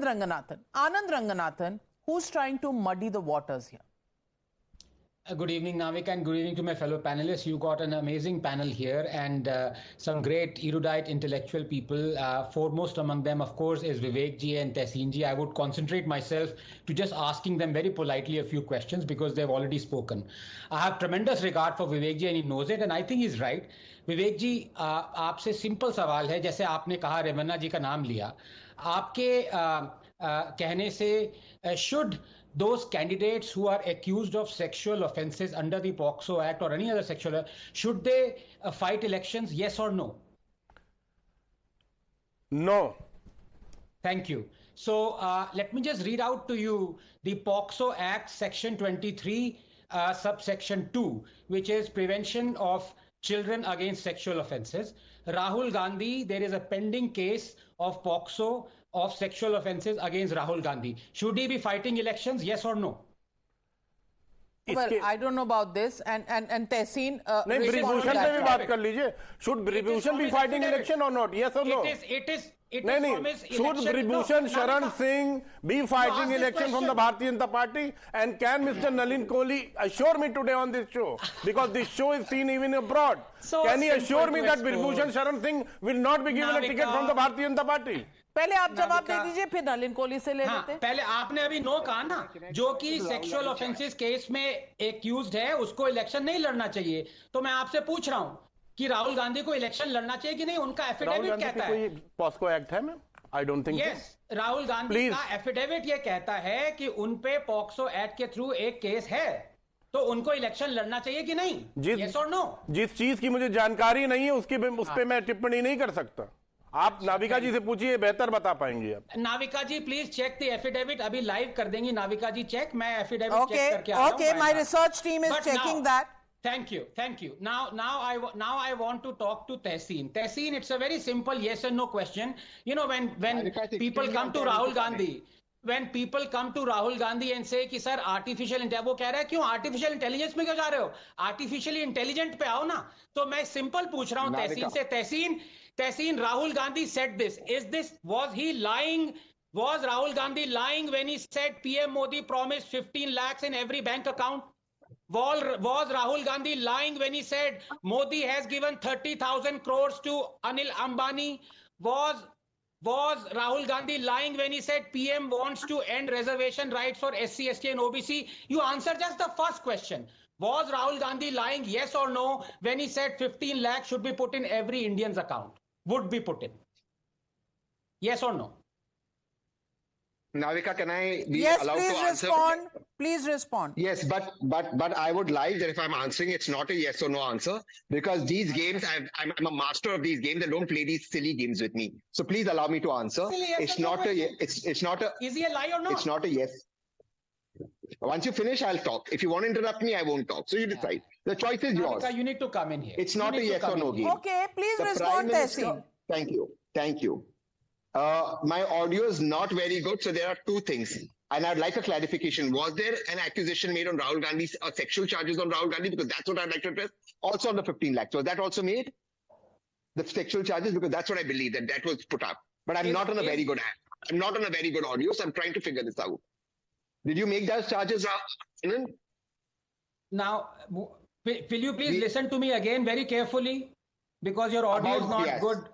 Anand Ranganathan, who's trying to muddy the waters here? Good evening, Navik, and good evening to my fellow panelists. You got an amazing panel here and some great erudite intellectual people. Foremost among them, of course, is Vivek ji and Tehseen ji. I would concentrate myself to just asking them very politely a few questions because they've already spoken. I have tremendous regard for Vivek ji and he knows it, and I think he's right. विवेक जी, आपसे simple सवाल है, जैसे आपने कहा रेवन्ना जी का नाम लिया, आपके कहने से should those candidates who are accused of sexual offences under the POCSO Act or any other sexual, should they fight elections, yes or no? No. Thank you. So let me just read out to you the POCSO Act section 23 subsection 2, which is prevention of children against sexual offences. Rahul Gandhi, there is a pending case of POCSO of sexual offences against Rahul Gandhi. Should he be fighting elections, yes or no? Well, I don't know about this. And Tehseen, नहीं, Bribhushan पे भी बात कर लीजिए. Should Bribhushan be fighting election or not? Yes or no? नहीं. Should Bribhushan Sharan Singh be fighting election from the Bharatiya Janata Party? And can Mr. Nalin Kohli assure me today on this show? Because this show is seen even abroad. Can he assure me that Bribhushan Sharan Singh will not be given a ticket from the Bharatiya Janata Party? पहले आप जवाब दे दीजिए, फिर नलिन कोहली से ले लेते हैं। पहले आपने अभी नो कहा ना, जो कि सेक्सुअल ऑफेंसेस केस में एक्यूज्ड है, उसको इलेक्शन नहीं लड़ना चाहिए। तो मैं आपसे पूछ रहा हूं कि राहुल गांधी को इलेक्शन लड़ना चाहिए कि नहीं? उनका एफिडेविट कहता है। कोई पॉस्को एक्ट है? I don't think yes, Rahul Gandhi का एफिडेविट ये कहता है कि उन पे पॉक्सो एक्ट के थ्रू एक केस है, तो उनको इलेक्शन लड़ना चाहिए कि नहीं? यस और नो? जिस चीज की मुझे जानकारी नहीं है उस पे मैं टिप्पणी नहीं कर सकता। आप नाविका जी से पूछिए, बेहतर बता पाएंगे आप। नाविका जी प्लीज चेक द एफिडेविट, अभी लाइव कर देंगी नाविका जी चेक, मैं एफिडेविट चेक करके आता हूं। Okay, my research team is checking that. Thank you. Now I want to talk to Tehseen. Tehseen, it's a very simple yes and no question. You know, when people come to Rahul Gandhi, and say कि sir artificial intelligence, वो कह रहा है क्यों artificial intelligence में क्यों जा रहे हो? आर्टिफिशियली इंटेलिजेंट पे आओ ना। तो मैं सिंपल पूछ रहा हूं तहसीन से, तहसीन, Rahul Gandhi said this. Was he lying? Was Rahul Gandhi lying when he said PM Modi promised 15 lakhs in every bank account? Was Rahul Gandhi lying when he said Modi has given 30,000 crores to Anil Ambani? Was Rahul Gandhi lying when he said PM wants to end reservation rights for SC, ST and OBC? You answer just the first question. Was Rahul Gandhi lying, yes or no, when he said 15 lakhs should be put in every Indian's account? Would be put in. Yes or no? Navika, can I be allowed to answer? Please respond. Yes, but I would like that if I'm answering, it's not a yes or no answer, because these games, I'm a master of these games, and don't play these silly games with me. So please allow me to answer. It's not a. Is he a lie or not? It's not a yes. Once you finish, I'll talk. If you want to interrupt me, I won't talk. So you decide. The choice is yours. You need to come in here. It's not a yes or no game. Okay, please respond, Tehseen. Thank you. My audio is not very good, so there are two things. And I'd like a clarification. Was there an accusation made on Rahul Gandhi, sexual charges on Rahul Gandhi? Because that's what I'd like to address. Also on the 15 lakhs. Was that also made? The sexual charges? Because that's what I believe, that was put up. But I'm not on a very good audio, so I'm trying to figure this out. Did you make those charges, Rahul? Now, will you please listen to me again very carefully? Because your audio is not good.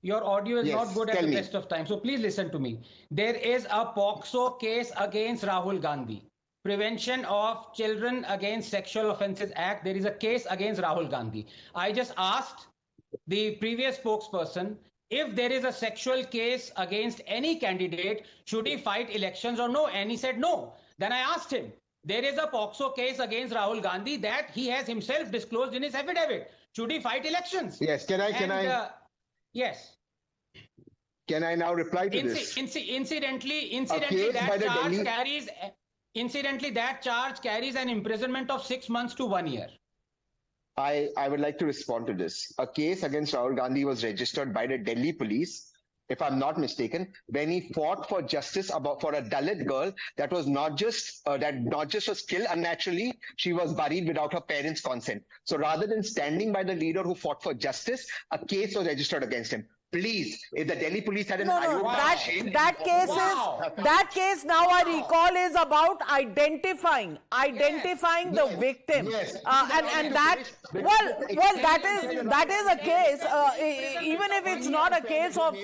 Your audio is not good at the best of time. So please listen to me. There is a POCSO case against Rahul Gandhi. Prevention of Children Against Sexual Offences Act. There is a case against Rahul Gandhi. I just asked the previous spokesperson if there is a sexual case against any candidate, should he fight elections or no? And he said no. Then I asked him, there is a POCSO case against Rahul Gandhi that he has himself disclosed in his affidavit. Should he fight elections? Yes. Yes. Can I now reply to this? Incidentally, that charge carries an imprisonment of 6 months to 1 year. I would like to respond to this. A case against Rahul Gandhi was registered by the Delhi police, if I'm not mistaken, when he fought for justice for a Dalit girl that was not just was killed unnaturally, she was buried without her parents' consent. So rather than standing by the leader who fought for justice, a case was registered against him. Please, if the Delhi police had an No, that case now I recall is about identifying the victim. Yes. And that that is a case. Even if it's not a case of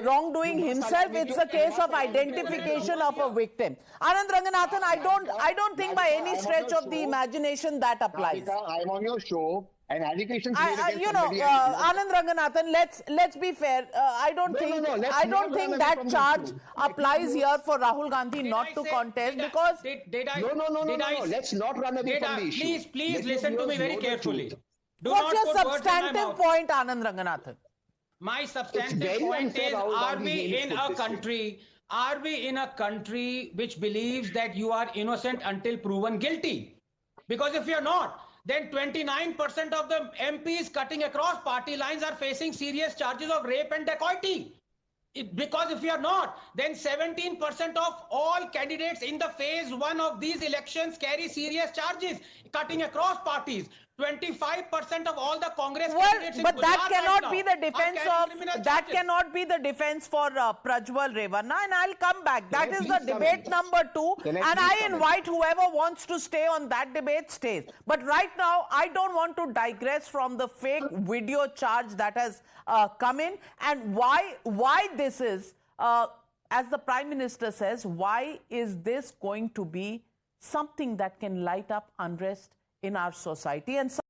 wrongdoing himself, it's a case of identification of a victim. Anand Ranganathan, I don't think by any stretch of the imagination that applies. I'm on your show. And allegations Anand Ranganathan, let's be fair. I don't think that charge applies here for Rahul Gandhi not to contest because No. Let's not run away from the issue. Please listen to me very carefully. What's your substantive point, Anand Ranganathan? My substantive point is: Are we in a country which believes that you are innocent until proven guilty? Because if you're not, then 29% of the MPs cutting across party lines are facing serious charges of rape and dacoity. Because if you are not, then 17% of all candidates in the phase 1 of these elections carry serious charges cutting across parties. 25% of all the Congress candidates but in that cannot right be the defense for Prajwal Revanna, and I'll come back. That is the debate number 2, and I invite whoever wants to stay on that debate stays. But right now, I don't want to digress from the fake video charge that has come in, and why this is, as the Prime Minister says, why is this going to be something that can light up unrest in our society? And